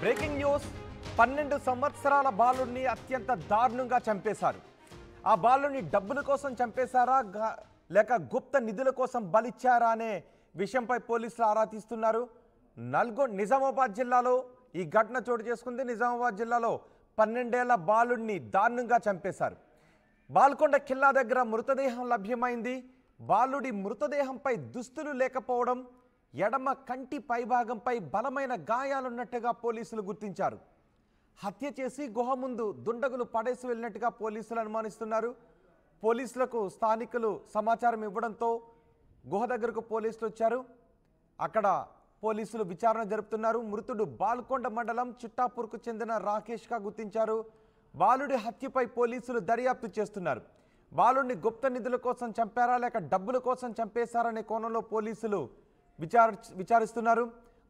Breaking news 12 సంవత్సరాల బాలుడిని అత్యంత దారుణంగా చంపేశారు. ఆ బాలుడిని డబ్బుల కోసం చంపేశారా లేక గుప్త నిధుల కోసం బలిచ్చారా అనే విషయంపై పోలీసులు ఆరా తీస్తున్నారు. నిజామాబాద్ జిల్లాలో ఈ ఘటన చోటు చేసుకుంది. నిజామాబాద్ జిల్లాలో 12 ఏళ్ల బాలుడిని దారుణంగా చంపేశారు. బాల్కొండ కిల్లా దగ్గర మృతదేహం లభ్యమైంది. బాలుడి మృతదేహంపై దుస్తులు లేకపోవడం, ఎడమ కంటి పైభాగంపై బలమైన గాయాలున్నట్టుగా పోలీసులు గుర్తించారు. హత్య చేసి గుహ ముందు దుండగులు పడేసి వెళ్ళినట్టుగా పోలీసులు అనుమానిస్తున్నారు. పోలీసులకు స్థానికులు సమాచారం ఇవ్వడంతో గుహ దగ్గరకు పోలీసులు వచ్చారు. అక్కడ పోలీసులు విచారణ జరుపుతున్నారు. మృతుడు బాల్కొండ మండలం చిట్టాపూర్కు చెందిన రాకేష్గా గుర్తించారు. బాలుడి హత్యపై పోలీసులు దర్యాప్తు చేస్తున్నారు. బాలుడిని గుప్త నిధుల కోసం చంపారా లేక డబ్బుల కోసం చంపేశారనే కోణంలో పోలీసులు విచారిస్తున్నారు.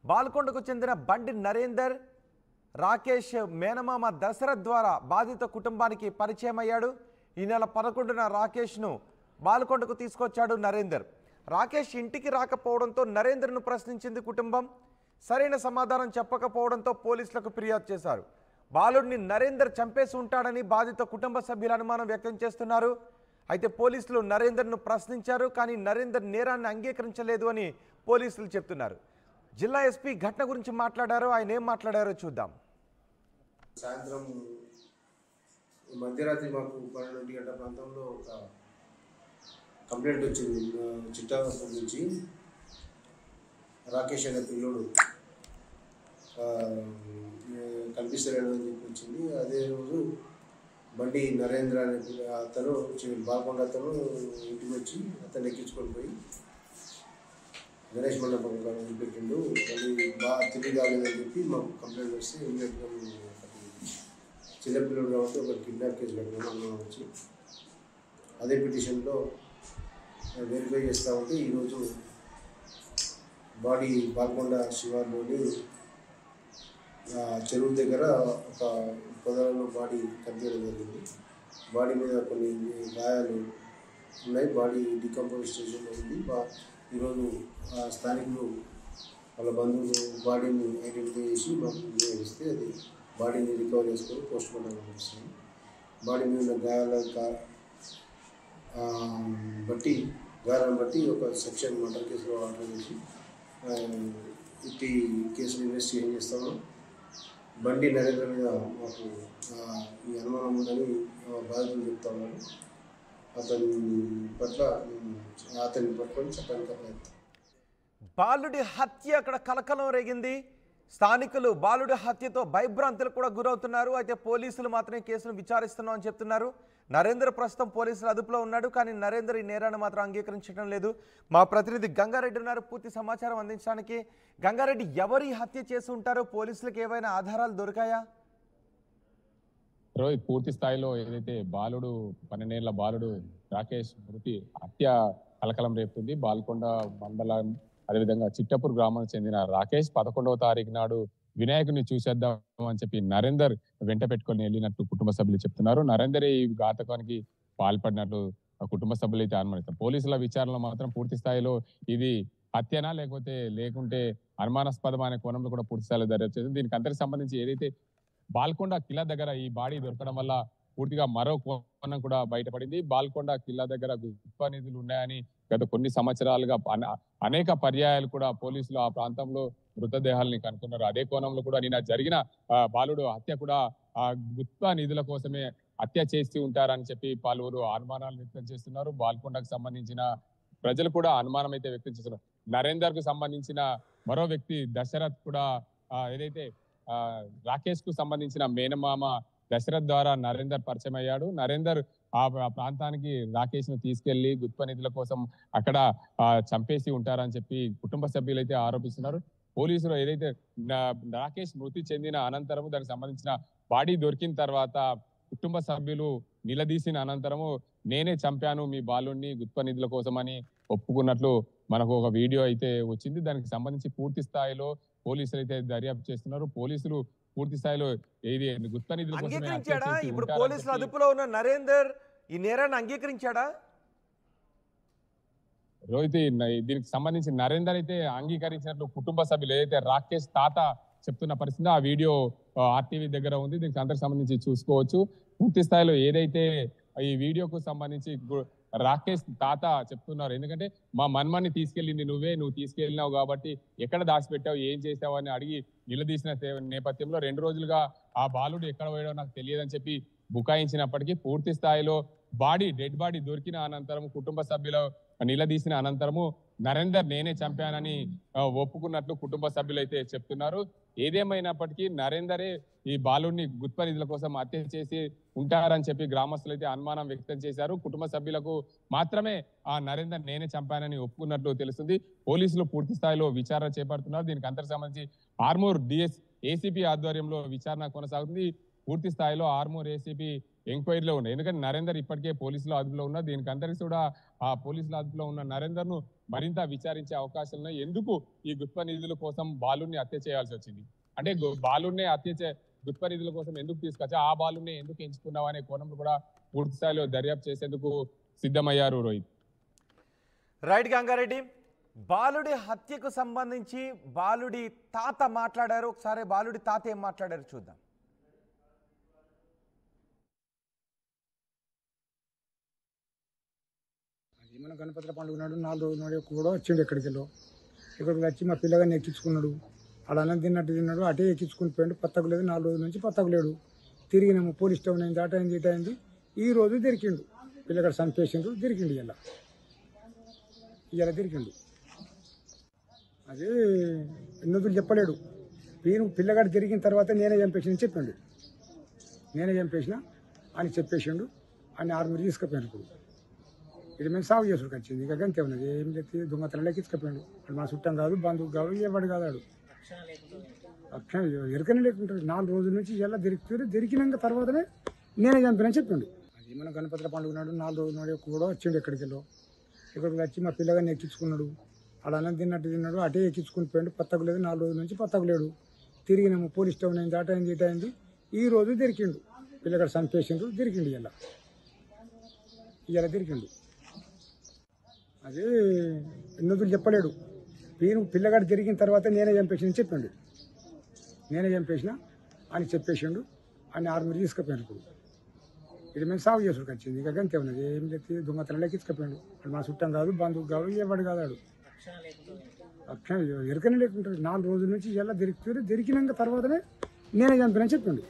బాల్కొండకు చెందిన బండి నరేందర్ రాకేష్ మేనమామ దశరథ్ ద్వారా బాధిత కుటుంబానికి పరిచయం అయ్యాడు. ఈ నెల 11న రాకేష్ను బాల్కొండకు తీసుకొచ్చాడు నరేందర్. రాకేష్ ఇంటికి రాకపోవడంతో నరేందర్ను ప్రశ్నించింది కుటుంబం. సరైన సమాధానం చెప్పకపోవడంతో పోలీసులకు ఫిర్యాదు చేశారు. బాలుడిని నరేందర్ చంపేసి ఉంటాడని బాధిత కుటుంబ సభ్యులు అనుమానం వ్యక్తం చేస్తున్నారు. అయితే పోలీసులు నరేందర్ను ప్రశ్నించారు, కానీ నరేందర్ నేరాన్ని అంగీకరించలేదు అని పోలీసులు చెప్తున్నారు. జిల్లా ఎస్పీ ఘటన గురించి మాట్లాడారు. ఆయన ఏం మాట్లాడారో చూద్దాం. సాయంత్రం మధ్యరాత్రి మాకు 12 గంటల ప్రాంతంలో ఒక కంప్లైంట్ వచ్చింది. చిట్టాపూర్ నుంచి రాకేష్ అనే పిల్లోడు కనిపిస్తలేడు అని చెప్పి వచ్చింది. అదే రోజు బండి నరేంద్ర అనే అతను బాల్కొండ అతను ఇంటికి వచ్చి అతను ఎక్కించుకొని పోయి గణేష్ మండపం పెట్టిండు. మళ్ళీ బాగా తిరిగి కాలేదని చెప్పి మాకు కంప్లైంట్ వస్తే ఇమీడియట్గా చిన్నపిల్లడు కాబట్టి ఒక కిడ్నాప్ కేసు పెట్టడం వచ్చి అదే పిటిషన్లో వెరిఫై చేస్తూ ఉంటే ఈరోజు బాడీ బాల్కొండ శివార్లోని చెరువు దగ్గర ఒక పొదలలో బాడీ కనిపించడం జరిగింది. బాడీ మీద కొన్ని గాయాలు ఉన్నాయి. బాడీ డికంపోజ్ స్టేషన్లో ఉంది. ఈరోజు స్థానికులు వాళ్ళ బంధువులు బాడీని ఐడెంటిఫై చేసి మాకు ఇస్తే అది బాడీని రికవర్ చేసుకొని పోస్ట్ మార్టం చేస్తుంది. బాడీ మీద ఉన్న గాయాలను బట్టి ఒక సెక్షన్ మర్డర్ కేసులో ఆర్డర్ చేసి ఇట్టి కేసును ఇన్వెస్టిగేషన్ చేస్తాము. బండి నరేంద్ర మీద మాకు ఈ అనుమానం ఉందని బాధితులు చెప్తా ఉన్నారు. అతన్ని పట్టుకొని చట్టానికి ప్రయత్నం. బాలుడి హత్య అక్కడ కలకలం రేగింది. స్థానికులు బాలుడి హత్యతో భయభ్రాంతులు కూడా గురవుతున్నారు. అయితే పోలీసులు మాత్రమే కేసును విచారిస్తున్నామని చెప్తున్నారు. నరేందర్ ప్రస్తుతం పోలీసుల అదుపులో ఉన్నాడు, కానీ నరేందర్ ఈ నేరాన్ని మాత్రం అంగీకరించడం లేదు. మా ప్రతినిధి గంగారెడ్డి ఉన్నారు పూర్తి సమాచారం అందించడానికి. గంగారెడ్డి, ఎవరి హత్య చేసి ఉంటారో పోలీసులకు ఏవైనా ఆధారాలు దొరికాయా? రోహిత్, పూర్తి స్థాయిలో ఏదైతే బాలుడు 12 ఏళ్ల బాలుడు రాకేష్ మృతి హత్య కలకలం రేపుతుంది. బాల్కొండ మండలం అదేవిధంగా చిట్టపూర్ గ్రామానికి చెందిన రాకేష్ 11వ తారీఖు నాడు వినాయకుడిని చూసేద్దాం అని చెప్పి నరేందర్ వెంట పెట్టుకొని వెళ్ళినట్టు కుటుంబ సభ్యులు చెప్తున్నారు. నరేందర్ ఈ ఘాతకానికి పాల్పడినట్లు కుటుంబ సభ్యులు అయితే అనుమానిస్తారు. పోలీసుల విచారణలో మాత్రం పూర్తి స్థాయిలో ఇది హత్యనా లేకుంటే అనుమానాస్పదం అనే కోణంలో కూడా పూర్తి స్థాయిలో దర్యాప్తు చేసింది. దీనికి అంతటికి సంబంధించి ఏదైతే బాల్కొండ కిల్లా దగ్గర ఈ బాడీ దొరకడం వల్ల పూర్తిగా మరో కోణం కూడా బయటపడింది. బాల్కొండ కిల్లా దగ్గర గుప్త నిధులు ఉన్నాయని గత కొన్ని సంవత్సరాలుగా అనేక పర్యాయాలు కూడా పోలీసులు ఆ ప్రాంతంలో మృతదేహాలని కనుక్కున్నారు. అదే కోణంలో కూడా నిన్న జరిగిన బాలుడు హత్య కూడా ఆ గుప్త నిధుల కోసమే హత్య చేసి ఉంటారని చెప్పి పలువురు అనుమానాలు వ్యక్తం చేస్తున్నారు. బాల్కొండకు సంబంధించిన ప్రజలు కూడా అనుమానం అయితే వ్యక్తం చేస్తున్నారు. నరేందర్ కు సంబంధించిన మరో వ్యక్తి దశరథ్ కూడా ఏదైతే రాకేష్ కు సంబంధించిన మేనమామ దశరథ్ ద్వారా నరేందర్ పరిచయం అయ్యాడు. నరేందర్ ఆ ప్రాంతానికి రాకేష్ ను తీసుకెళ్లి గుప్త నిధుల కోసం అక్కడ చంపేసి ఉంటారని చెప్పి కుటుంబ సభ్యులు అయితే ఆరోపిస్తున్నారు. పోలీసులు ఏదైతే రాకేష్ మృతి చెందిన అనంతరము దానికి సంబంధించిన బాడీ దొరికిన తర్వాత కుటుంబ సభ్యులు నిలదీసిన అనంతరము నేనే చంపాను మీ బాలుడిని గుప్త నిధుల కోసం అని ఒప్పుకున్నట్లు మనకు ఒక వీడియో అయితే వచ్చింది. దానికి సంబంధించి పూర్తి స్థాయిలో పోలీసులు అయితే దర్యాప్తు చేస్తున్నారు. పోలీసులు పూర్తి స్థాయిలో ఏది గుప్త నిధుల అంగీకరించాడా? ఇప్పుడు పోలీసుల అదుపులో ఉన్న నరేందర్ ఈ నేరాన్ని అంగీకరించాడా? రోహిత్, దీనికి సంబంధించి నరేందర్ అయితే అంగీకరించినట్లు కుటుంబ సభ్యులు ఏదైతే రాకేష్ తాత చెప్తున్న పరిస్థితి. ఆ వీడియో ఆర్టీవీ దగ్గర ఉంది, దీనికి అందరికి సంబంధించి చూసుకోవచ్చు. పూర్తి స్థాయిలో ఏదైతే ఈ వీడియోకు సంబంధించి రాకేష్ తాత చెప్తున్నారు, ఎందుకంటే మా మన్మని తీసుకెళ్ళింది నువ్వు తీసుకెళ్ళినావు కాబట్టి ఎక్కడ దాచిపెట్టావు, ఏం చేసావు అని అడిగి నిలదీసిన నేపథ్యంలో 2 రోజులుగా ఆ బాలుడు ఎక్కడ పోయాడో నాకు తెలియదని చెప్పి బుకాయించినప్పటికీ పూర్తి స్థాయిలో డెడ్ బాడీ దొరికిన అనంతరం కుటుంబ సభ్యులు నిలదీసిన అనంతరము నరేందర్ నేనే చంపానని ఒప్పుకున్నట్లు కుటుంబ సభ్యులు అయితే చెప్తున్నారు. ఏదేమైనప్పటికీ నరేందరే ఈ బాలుడిని గుత్ప నిధుల కోసం హత్య చేసి ఉంటారని చెప్పి గ్రామస్తులు అయితే అనుమానం వ్యక్తం చేశారు. కుటుంబ సభ్యులకు మాత్రమే ఆ నరేందర్ నేనే చంపానని ఒప్పుకున్నట్లు తెలుస్తుంది. పోలీసులు పూర్తి స్థాయిలో విచారణ చేపడుతున్నారు. దీనికి అంతకు సంబంధించి ఆర్మూర్ ఏసీపీ ఆధ్వర్యంలో విచారణ కొనసాగుతుంది. పూర్తి స్థాయిలో ఆర్మూర్ ఏసీపీ ఎంక్వైరీలో ఉన్నాయి, ఎందుకంటే నరేందర్ ఇప్పటికే పోలీసుల అదుపులో ఉన్నారు. దీనికి అందరికీ కూడా ఆ పోలీసుల అదుపులో ఉన్న నరేందర్ ను మరింత విచారించే అవకాశాలు ఉన్నాయి. ఎందుకు ఈ గుత్ప నిధుల కోసం బాలుని హత్య చేయాల్సి వచ్చింది, అంటే బాలునే గుత్ప నిధుల కోసం ఎందుకు తీసుకొచ్చా, ఆ బాలుని ఎందుకు ఎంచుకున్నావు అనే కోణంలో కూడా పూర్తి స్థాయిలో దర్యాప్తు చేసేందుకు సిద్ధమయ్యారు రోహిత్. రైట్ గంగారెడ్డి, బాలుడి హత్యకు సంబంధించి బాలుడి తాత మాట్లాడారు. ఒకసారి బాలుడి తాత ఏం మాట్లాడారు చూద్దాం. మన గణపతి పండుగ నాడు 4 రోజుల నాడు కూడా వచ్చిండు. ఇక్కడికి వచ్చి మా పిల్లగాన్ని ఎక్కించుకున్నాడు. అలా అన్నం తిన్నాడు, అటే ఎక్కించుకుని పోయాడు. పత్తకు లేదు, 4 రోజుల నుంచి పత్తకు లేడు. తిరిగినాము, పోలీస్ స్టేషన్ అయింది, అట అయింది, ఇట అయింది. ఈ రోజు దొరికిండు, పిల్లగాడు చంపేసిండు, దొరికిండు. ఇలా దొరికిండు. అది ఎన్నోదులు చెప్పలేడు. పిల్లగాడు తిరిగిన తర్వాత నేనే చంపేసిన చెప్పిండు. నేనే చంపేసిన అని చెప్పేసిండు. అని ఆర్మూర్ తీసుకుపోయాను. ఇది మేము సాగు చేసుకు వచ్చింది. ఇక అంతే ఉన్నది, ఏం చెప్తే దొంగతనంలోకి తీసుకుపోయాడు. అది మా చుట్టం కాదు, బంధువు కాదు, ఎవడు కాదాడు. అక్షణ ఎరకనే లేకుంటాడు. 4 రోజుల నుంచి ఇలా దొరికినాక తర్వాతనే నేనే చంపినని చెప్పిండు. అది మన గణపతి పండుగ నాడు 4 రోజుల నాడు కూడా వచ్చిండు. ఇక్కడికి వచ్చి మా పిల్లగాన్ని ఎక్కించుకున్నాడు. అలా అన్నం తిన్నాడు, అటే ఎక్కించుకుని పోయాడు. పత్తకు లేదు, 4 రోజుల నుంచి పత్తకు లేడు. తిరిగినాము, పోలీస్ స్టేషన్ అయింది, అట అయింది, ఇట అయింది. ఈ రోజు దొరికిండు, పిల్లగాడు చంపేసిండు, దొరికిండు. ఇలా దొరికిండు. అది ఎన్నోదులు చెప్పలేడు. పిల్లగాడు తిరిగిన తర్వాత నేనే చంపేసిన చెప్పిండు. నేనే చంపేసిన అని చెప్పేసిండు. అని ఆర్మూర్ తీసుకుపోయాను. ఇది మేము సాగు చేసుకు వచ్చింది. ఇక అంతే ఉన్నది, ఏం చెప్తే దొంగతనంలోకి తీసుకుపోయాడు. అది మా చుట్టం కాదు, బంధువు కాదు, ఎవడు కాదాడు. అక్షణ ఎరకనే లేకుంటాడు. 4 రోజుల నుంచి ఇలా దొరికినాక తర్వాతనే నేనే చంపినని చెప్పిండు.